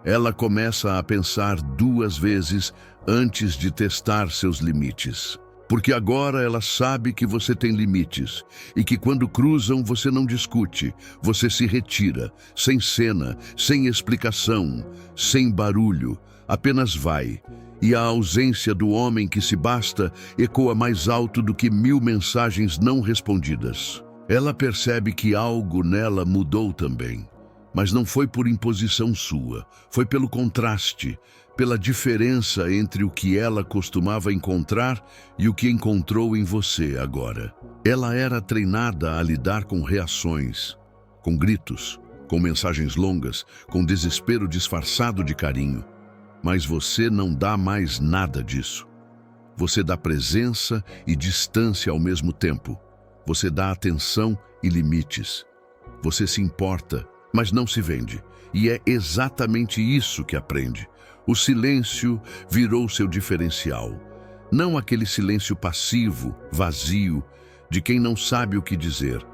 Ela começa a pensar 2 vezes antes de testar seus limites. Porque agora ela sabe que você tem limites e que quando cruzam você não discute, você se retira, sem cena, sem explicação, sem barulho, apenas vai. E a ausência do homem que se basta ecoa mais alto do que 1000 mensagens não respondidas. Ela percebe que algo nela mudou também. Mas não foi por imposição sua, foi pelo contraste, pela diferença entre o que ela costumava encontrar e o que encontrou em você agora. Ela era treinada a lidar com reações, com gritos, com mensagens longas, com desespero disfarçado de carinho. Mas você não dá mais nada disso. Você dá presença e distância ao mesmo tempo. Você dá atenção e limites. Você se importa, mas não se vende. E é exatamente isso que aprende. O silêncio virou seu diferencial. Não aquele silêncio passivo, vazio, de quem não sabe o que dizer,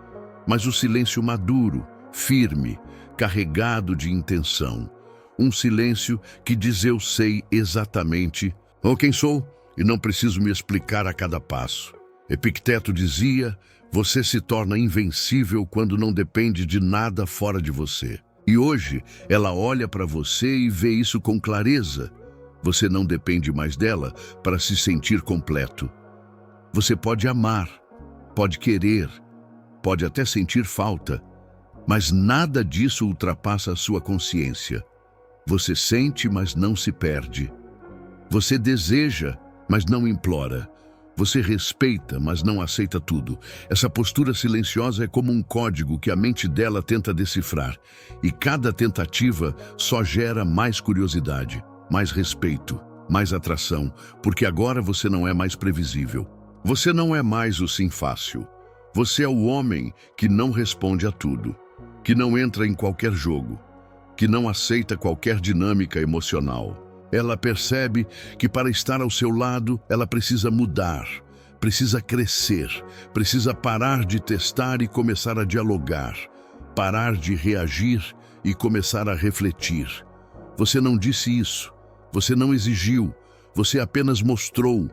mas o silêncio maduro, firme, carregado de intenção. Um silêncio que diz eu sei exatamente quem sou e não preciso me explicar a cada passo. Epicteto dizia, você se torna invencível quando não depende de nada fora de você. E hoje, ela olha para você e vê isso com clareza. Você não depende mais dela para se sentir completo. Você pode amar, pode querer, pode até sentir falta, mas nada disso ultrapassa a sua consciência. Você sente, mas não se perde. Você deseja, mas não implora. Você respeita, mas não aceita tudo. Essa postura silenciosa é como um código que a mente dela tenta decifrar. E cada tentativa só gera mais curiosidade, mais respeito, mais atração, porque agora você não é mais previsível. Você não é mais o sim fácil. Você é o homem que não responde a tudo, que não entra em qualquer jogo, que não aceita qualquer dinâmica emocional. Ela percebe que para estar ao seu lado, ela precisa mudar, precisa crescer, precisa parar de testar e começar a dialogar, parar de reagir e começar a refletir. Você não disse isso, você não exigiu, você apenas mostrou.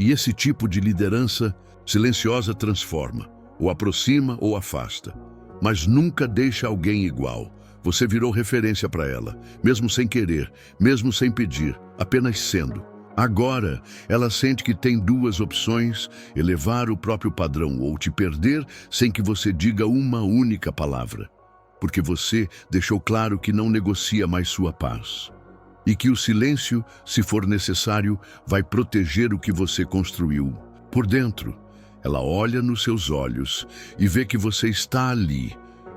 E esse tipo de liderança silenciosa transforma, ou aproxima ou afasta, mas nunca deixa alguém igual. Você virou referência para ela, mesmo sem querer, mesmo sem pedir, apenas sendo. Agora, ela sente que tem 2 opções, elevar o próprio padrão ou te perder sem que você diga uma única palavra. Porque você deixou claro que não negocia mais sua paz. E que o silêncio, se for necessário, vai proteger o que você construiu. Por dentro, ela olha nos seus olhos e vê que você está ali,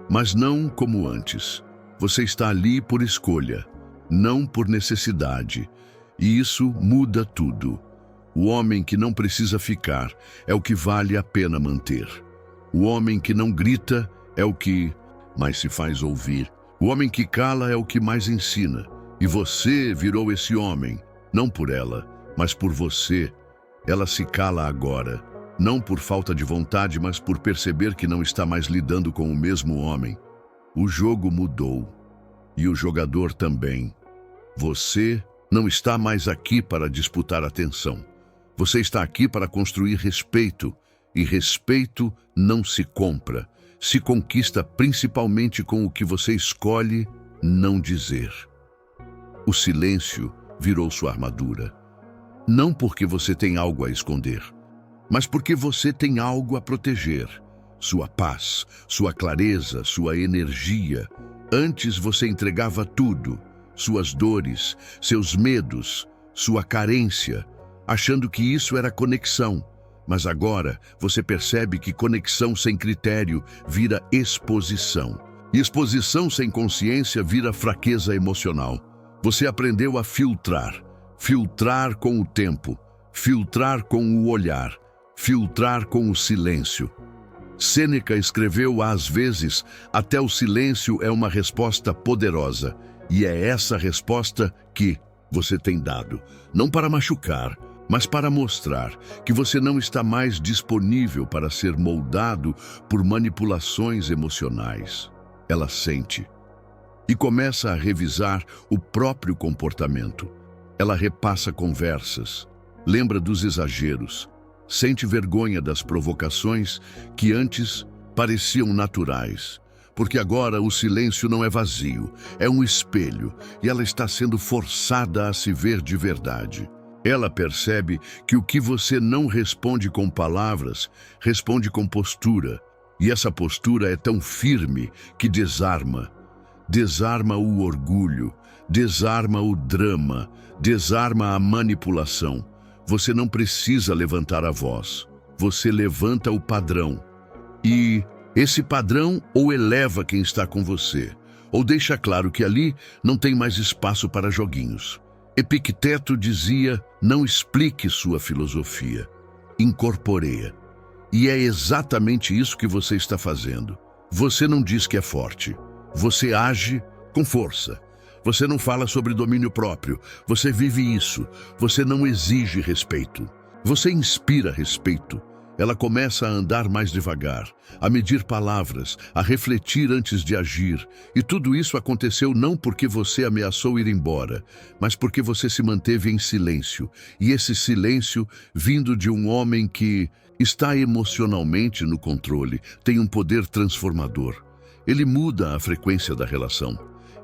mas não como antes. Você está ali por escolha, não por necessidade. E isso muda tudo. O homem que não precisa ficar é o que vale a pena manter. O homem que não grita é o que mais se faz ouvir. O homem que cala é o que mais ensina. E você virou esse homem, não por ela, mas por você. Ela se cala agora, não por falta de vontade, mas por perceber que não está mais lidando com o mesmo homem. O jogo mudou. E o jogador também. Você não está mais aqui para disputar atenção. Você está aqui para construir respeito. E respeito não se compra. Se conquista principalmente com o que você escolhe não dizer. O silêncio virou sua armadura. Não porque você tem algo a esconder, mas porque você tem algo a proteger. Sua paz, sua clareza, sua energia. Antes você entregava tudo, suas dores, seus medos, sua carência, achando que isso era conexão. Mas agora você percebe que conexão sem critério vira exposição. E exposição sem consciência vira fraqueza emocional. Você aprendeu a filtrar. Filtrar com o tempo. Filtrar com o olhar. Filtrar com o silêncio. Sêneca escreveu às vezes, até o silêncio é uma resposta poderosa. E é essa resposta que você tem dado. Não para machucar, mas para mostrar que você não está mais disponível para ser moldado por manipulações emocionais. Ela sente e começa a revisar o próprio comportamento. Ela repassa conversas, lembra dos exageros, sente vergonha das provocações que antes pareciam naturais, porque agora o silêncio não é vazio, é um espelho, e ela está sendo forçada a se ver de verdade. Ela percebe que o que você não responde com palavras, responde com postura, e essa postura é tão firme que desarma. Desarma o orgulho, desarma o drama, desarma a manipulação. Você não precisa levantar a voz, você levanta o padrão. E esse padrão ou eleva quem está com você, ou deixa claro que ali não tem mais espaço para joguinhos. Epicteto dizia, não explique sua filosofia, incorporeia. E é exatamente isso que você está fazendo. Você não diz que é forte, você age com força. Você não fala sobre domínio próprio, você vive isso. Você não exige respeito, você inspira respeito. Ela começa a andar mais devagar, a medir palavras, a refletir antes de agir. E tudo isso aconteceu não porque você ameaçou ir embora, mas porque você se manteve em silêncio. E esse silêncio, vindo de um homem que está emocionalmente no controle, tem um poder transformador. Ele muda a frequência da relação.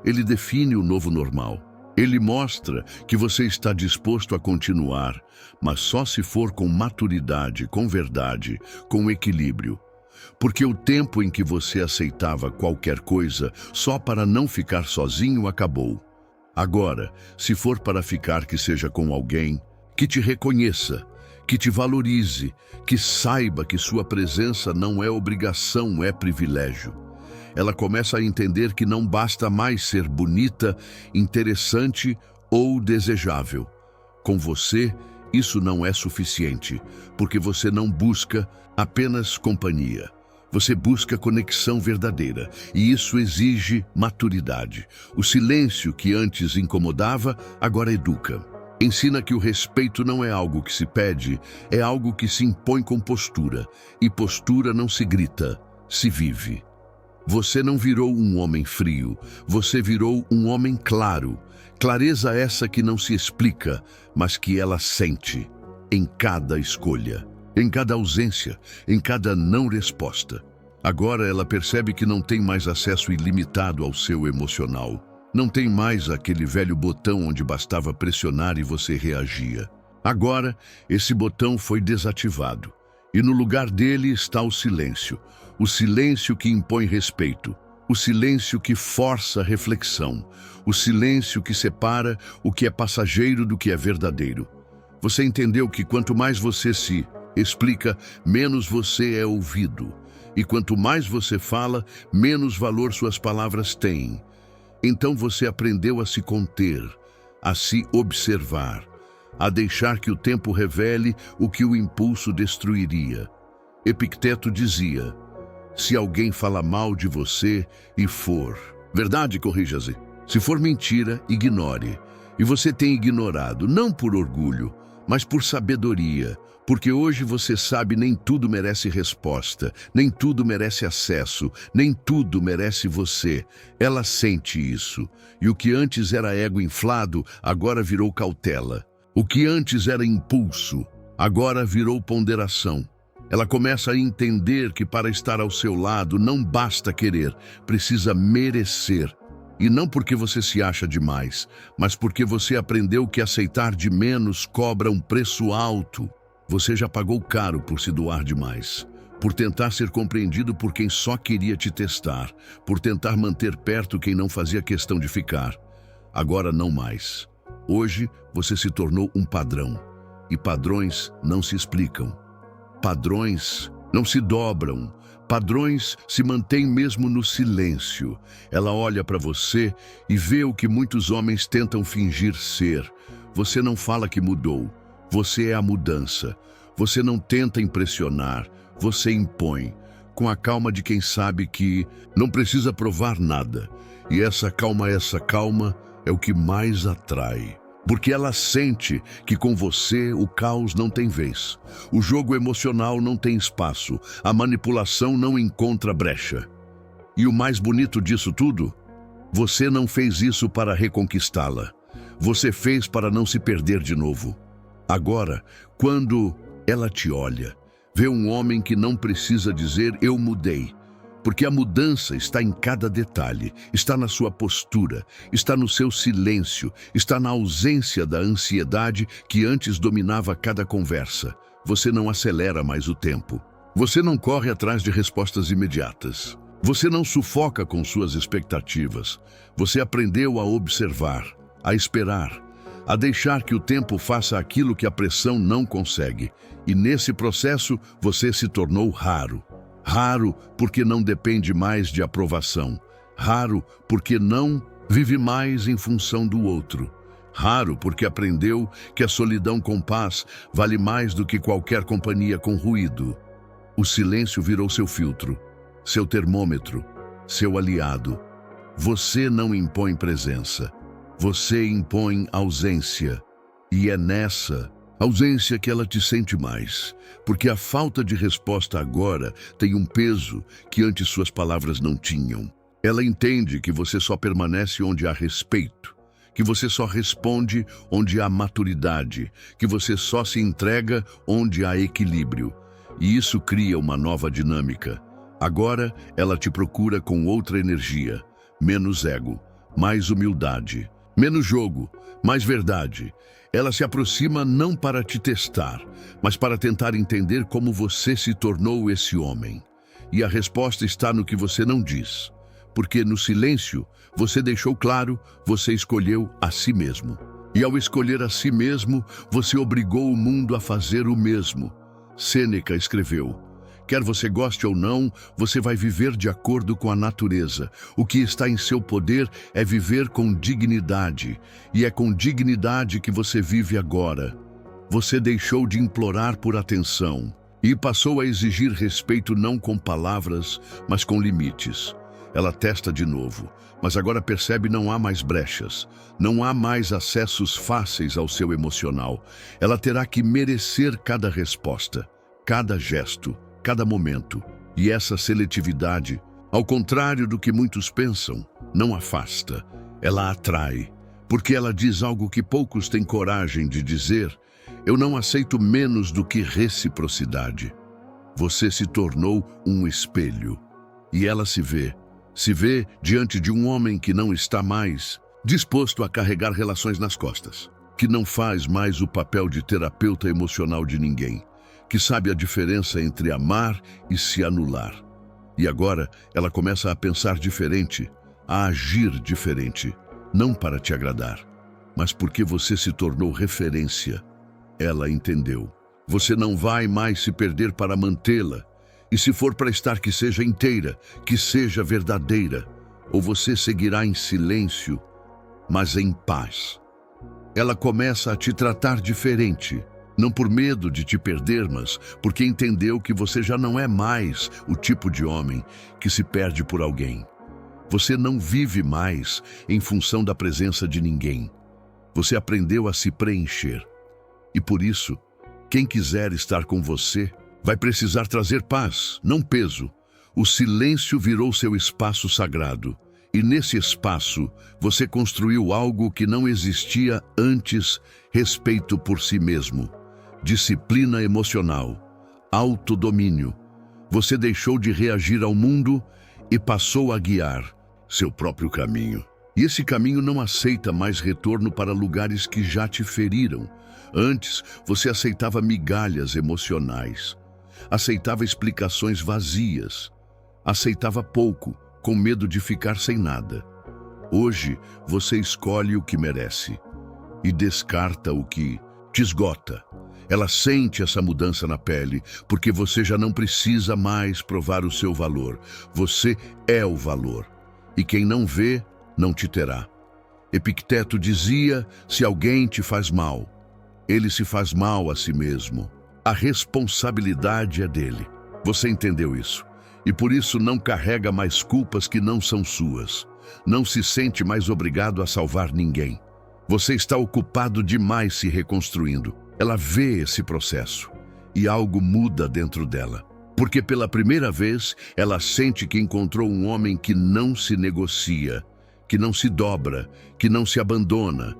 Ele define o novo normal. Ele mostra que você está disposto a continuar, mas só se for com maturidade, com verdade, com equilíbrio. Porque o tempo em que você aceitava qualquer coisa só para não ficar sozinho acabou. Agora, se for para ficar, que seja com alguém que te reconheça, que te valorize, que saiba que sua presença não é obrigação, é privilégio. Ela começa a entender que não basta mais ser bonita, interessante ou desejável. Com você, isso não é suficiente, porque você não busca apenas companhia. Você busca conexão verdadeira, e isso exige maturidade. O silêncio que antes incomodava, agora educa. Ensina que o respeito não é algo que se pede, é algo que se impõe com postura. E postura não se grita, se vive. Você não virou um homem frio, você virou um homem claro. Clareza essa que não se explica, mas que ela sente em cada escolha, em cada ausência, em cada não resposta. Agora ela percebe que não tem mais acesso ilimitado ao seu emocional. Não tem mais aquele velho botão onde bastava pressionar e você reagia. Agora, esse botão foi desativado. E no lugar dele está o silêncio. O silêncio que impõe respeito. O silêncio que força reflexão. O silêncio que separa o que é passageiro do que é verdadeiro. Você entendeu que quanto mais você se explica, menos você é ouvido. E quanto mais você fala, menos valor suas palavras têm. Então você aprendeu a se conter, a se observar, a deixar que o tempo revele o que o impulso destruiria. Epicteto dizia, se alguém fala mal de você e for verdade, corrija-se. Se for mentira, ignore. E você tem ignorado, não por orgulho, mas por sabedoria. Porque hoje você sabe, nem tudo merece resposta, nem tudo merece acesso, nem tudo merece você. Ela sente isso. E o que antes era ego inflado, agora virou cautela. O que antes era impulso, agora virou ponderação. Ela começa a entender que para estar ao seu lado não basta querer, precisa merecer. E não porque você se acha demais, mas porque você aprendeu que aceitar de menos cobra um preço alto. Você já pagou caro por se doar demais, por tentar ser compreendido por quem só queria te testar, por tentar manter perto quem não fazia questão de ficar. Agora não mais. Hoje você se tornou um padrão, e padrões não se explicam. Padrões não se dobram. Padrões se mantêm mesmo no silêncio. Ela olha para você e vê o que muitos homens tentam fingir ser. Você não fala que mudou. Você é a mudança. Você não tenta impressionar. Você impõe. Com a calma de quem sabe que não precisa provar nada. E essa calma é o que mais atrai. Porque ela sente que com você o caos não tem vez. O jogo emocional não tem espaço. A manipulação não encontra brecha. E o mais bonito disso tudo? Você não fez isso para reconquistá-la. Você fez para não se perder de novo. Agora, quando ela te olha, vê um homem que não precisa dizer "eu mudei", porque a mudança está em cada detalhe, está na sua postura, está no seu silêncio, está na ausência da ansiedade que antes dominava cada conversa. Você não acelera mais o tempo. Você não corre atrás de respostas imediatas. Você não sufoca com suas expectativas. Você aprendeu a observar, a esperar, a deixar que o tempo faça aquilo que a pressão não consegue. E nesse processo, você se tornou raro. Raro porque não depende mais de aprovação. Raro porque não vive mais em função do outro. Raro porque aprendeu que a solidão com paz vale mais do que qualquer companhia com ruído. O silêncio virou seu filtro, seu termômetro, seu aliado. Você não impõe presença. Você impõe ausência. E é nessa ausência que ela te sente mais, porque a falta de resposta agora tem um peso que antes suas palavras não tinham. Ela entende que você só permanece onde há respeito, que você só responde onde há maturidade, que você só se entrega onde há equilíbrio. E isso cria uma nova dinâmica. Agora ela te procura com outra energia, menos ego, mais humildade, menos jogo, mais verdade. Ela se aproxima não para te testar, mas para tentar entender como você se tornou esse homem. E a resposta está no que você não diz. Porque no silêncio, você deixou claro, você escolheu a si mesmo. E ao escolher a si mesmo, você obrigou o mundo a fazer o mesmo. Sêneca escreveu: quer você goste ou não, você vai viver de acordo com a natureza. O que está em seu poder é viver com dignidade. E é com dignidade que você vive agora. Você deixou de implorar por atenção e passou a exigir respeito não com palavras, mas com limites. Ela testa de novo, mas agora percebe não há mais brechas. Não há mais acessos fáceis ao seu emocional. Ela terá que merecer cada resposta, cada gesto, cada momento. E essa seletividade, ao contrário do que muitos pensam, não afasta, ela atrai. Porque ela diz algo que poucos têm coragem de dizer: eu não aceito menos do que reciprocidade. Você se tornou um espelho. E ela se vê diante de um homem que não está mais disposto a carregar relações nas costas, que não faz mais o papel de terapeuta emocional de ninguém, que sabe a diferença entre amar e se anular. E agora ela começa a pensar diferente, a agir diferente, não para te agradar, mas porque você se tornou referência. Ela entendeu. Você não vai mais se perder para mantê-la, e se for para estar, que seja inteira, que seja verdadeira, ou você seguirá em silêncio, mas em paz. Ela começa a te tratar diferente, não por medo de te perder, mas porque entendeu que você já não é mais o tipo de homem que se perde por alguém. Você não vive mais em função da presença de ninguém. Você aprendeu a se preencher. E por isso, quem quiser estar com você vai precisar trazer paz, não peso. O silêncio virou seu espaço sagrado. E nesse espaço, você construiu algo que não existia antes: respeito por si mesmo, disciplina emocional, autodomínio. Você deixou de reagir ao mundo e passou a guiar seu próprio caminho. E esse caminho não aceita mais retorno para lugares que já te feriram. Antes, você aceitava migalhas emocionais, aceitava explicações vazias, aceitava pouco, com medo de ficar sem nada. Hoje, você escolhe o que merece e descarta o que te esgota. Ela sente essa mudança na pele, porque você já não precisa mais provar o seu valor. Você é o valor. E quem não vê, não te terá. Epicteto dizia: se alguém te faz mal, ele se faz mal a si mesmo. A responsabilidade é dele. Você entendeu isso? E por isso não carrega mais culpas que não são suas. Não se sente mais obrigado a salvar ninguém. Você está ocupado demais se reconstruindo. Ela vê esse processo e algo muda dentro dela. Porque pela primeira vez ela sente que encontrou um homem que não se negocia, que não se dobra, que não se abandona.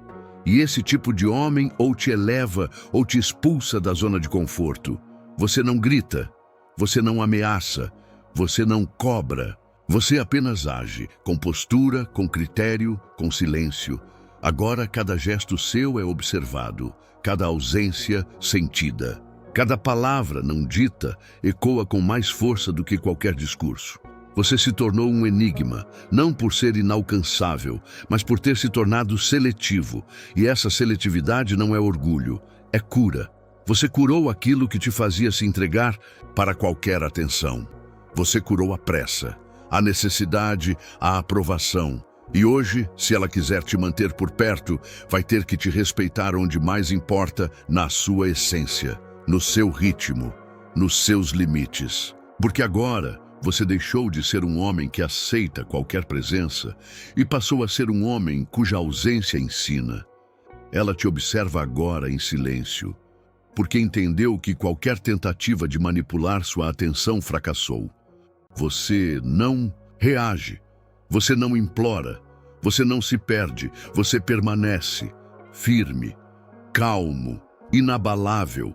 E esse tipo de homem ou te eleva ou te expulsa da zona de conforto. Você não grita, você não ameaça, você não cobra. Você apenas age, com postura, com critério, com silêncio. Agora cada gesto seu é observado, cada ausência sentida. Cada palavra não dita ecoa com mais força do que qualquer discurso. Você se tornou um enigma, não por ser inalcançável, mas por ter se tornado seletivo. E essa seletividade não é orgulho, é cura. Você curou aquilo que te fazia se entregar para qualquer atenção. Você curou a pressa, a necessidade, a aprovação. E hoje, se ela quiser te manter por perto, vai ter que te respeitar onde mais importa, na sua essência, no seu ritmo, nos seus limites. Porque agora você deixou de ser um homem que aceita qualquer presença e passou a ser um homem cuja ausência ensina. Ela te observa agora em silêncio, porque entendeu que qualquer tentativa de manipular sua atenção fracassou. Você não reage, você não implora, você não se perde, você permanece firme, calmo, inabalável.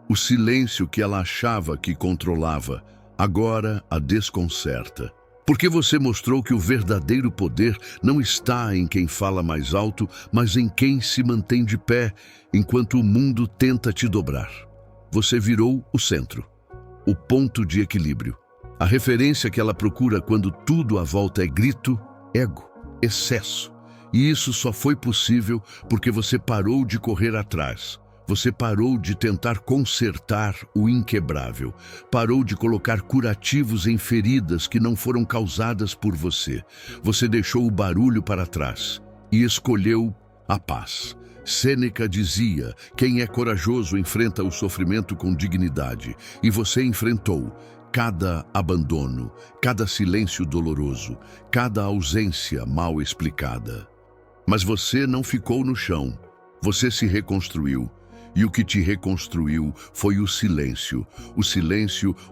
O silêncio que ela achava que controlava, agora a desconcerta. Porque você mostrou que o verdadeiro poder não está em quem fala mais alto, mas em quem se mantém de pé enquanto o mundo tenta te dobrar. Você virou o centro, o ponto de equilíbrio. A referência que ela procura quando tudo à volta é grito, ego, excesso. E isso só foi possível porque você parou de correr atrás. Você parou de tentar consertar o inquebrável. Parou de colocar curativos em feridas que não foram causadas por você. Você deixou o barulho para trás e escolheu a paz. Sêneca dizia: quem é corajoso enfrenta o sofrimento com dignidade. E você enfrentou cada abandono, cada silêncio doloroso, cada ausência mal explicada. Mas você não ficou no chão. Você se reconstruiu. E o que te reconstruiu foi o silêncio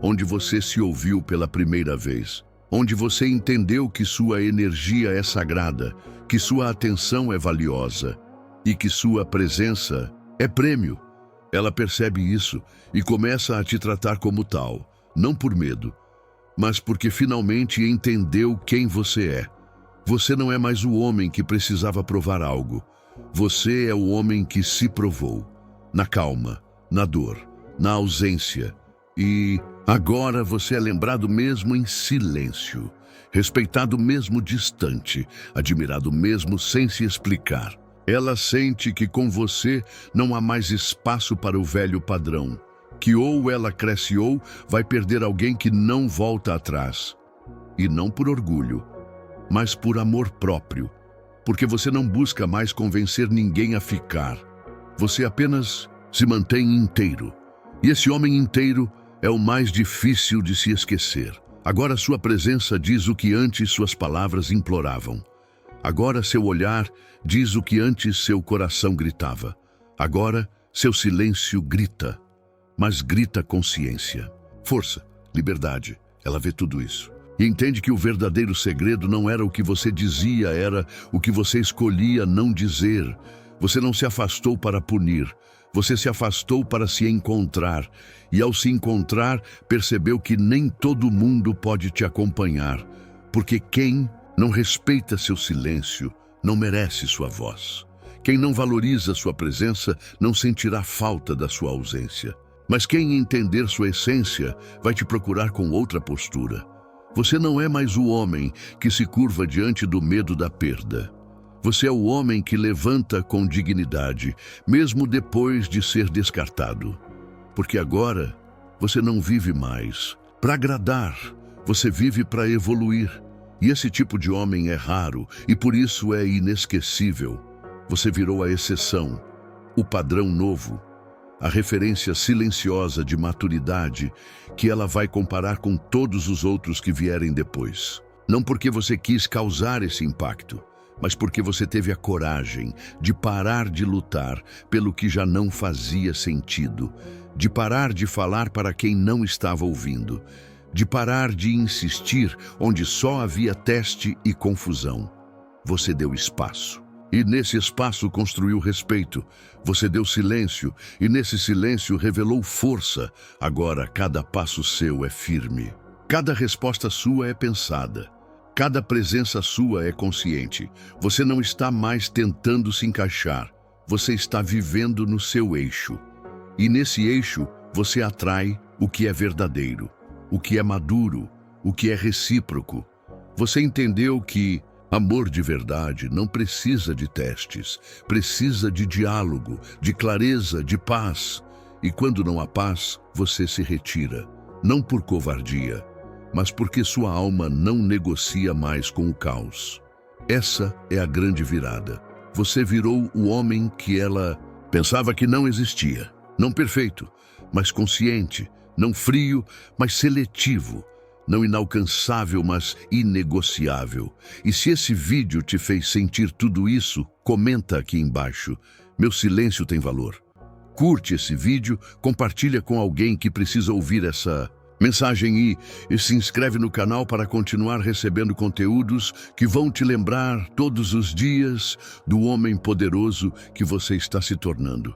onde você se ouviu pela primeira vez, onde você entendeu que sua energia é sagrada, que sua atenção é valiosa e que sua presença é prêmio. Ela percebe isso e começa a te tratar como tal, não por medo, mas porque finalmente entendeu quem você é. Você não é mais o homem que precisava provar algo. Você é o homem que se provou. Na calma, na dor, na ausência. E agora você é lembrado mesmo em silêncio, respeitado mesmo distante, admirado mesmo sem se explicar. Ela sente que com você não há mais espaço para o velho padrão, que ou ela cresce ou vai perder alguém que não volta atrás. E não por orgulho, mas por amor próprio, porque você não busca mais convencer ninguém a ficar. Você apenas se mantém inteiro. E esse homem inteiro é o mais difícil de se esquecer. Agora sua presença diz o que antes suas palavras imploravam. Agora seu olhar diz o que antes seu coração gritava. Agora seu silêncio grita, mas grita consciência. Força, liberdade, ela vê tudo isso. E entende que o verdadeiro segredo não era o que você dizia, era o que você escolhia não dizer. Você não se afastou para punir, você se afastou para se encontrar. E ao se encontrar, percebeu que nem todo mundo pode te acompanhar, porque quem não respeita seu silêncio não merece sua voz. Quem não valoriza sua presença não sentirá falta da sua ausência. Mas quem entender sua essência vai te procurar com outra postura. Você não é mais o homem que se curva diante do medo da perda. Você é o homem que levanta com dignidade, mesmo depois de ser descartado. Porque agora você não vive mais para agradar, você vive para evoluir. E esse tipo de homem é raro e por isso é inesquecível. Você virou a exceção, o padrão novo, a referência silenciosa de maturidade que ela vai comparar com todos os outros que vierem depois. Não porque você quis causar esse impacto, mas porque você teve a coragem de parar de lutar pelo que já não fazia sentido, de parar de falar para quem não estava ouvindo, de parar de insistir onde só havia teste e confusão. Você deu espaço. E nesse espaço construiu respeito. Você deu silêncio, e nesse silêncio revelou força. Agora cada passo seu é firme. Cada resposta sua é pensada. Cada presença sua é consciente. Você não está mais tentando se encaixar. Você está vivendo no seu eixo. E nesse eixo, você atrai o que é verdadeiro, o que é maduro, o que é recíproco. Você entendeu que amor de verdade não precisa de testes, precisa de diálogo, de clareza, de paz. E quando não há paz, você se retira, não por covardia, mas porque sua alma não negocia mais com o caos. Essa é a grande virada. Você virou o homem que ela pensava que não existia. Não perfeito, mas consciente. Não frio, mas seletivo. Não inalcançável, mas inegociável. E se esse vídeo te fez sentir tudo isso, comenta aqui embaixo. Meu silêncio tem valor. Curte esse vídeo, compartilha com alguém que precisa ouvir essa mensagem e se inscreve no canal para continuar recebendo conteúdos que vão te lembrar todos os dias do homem poderoso que você está se tornando.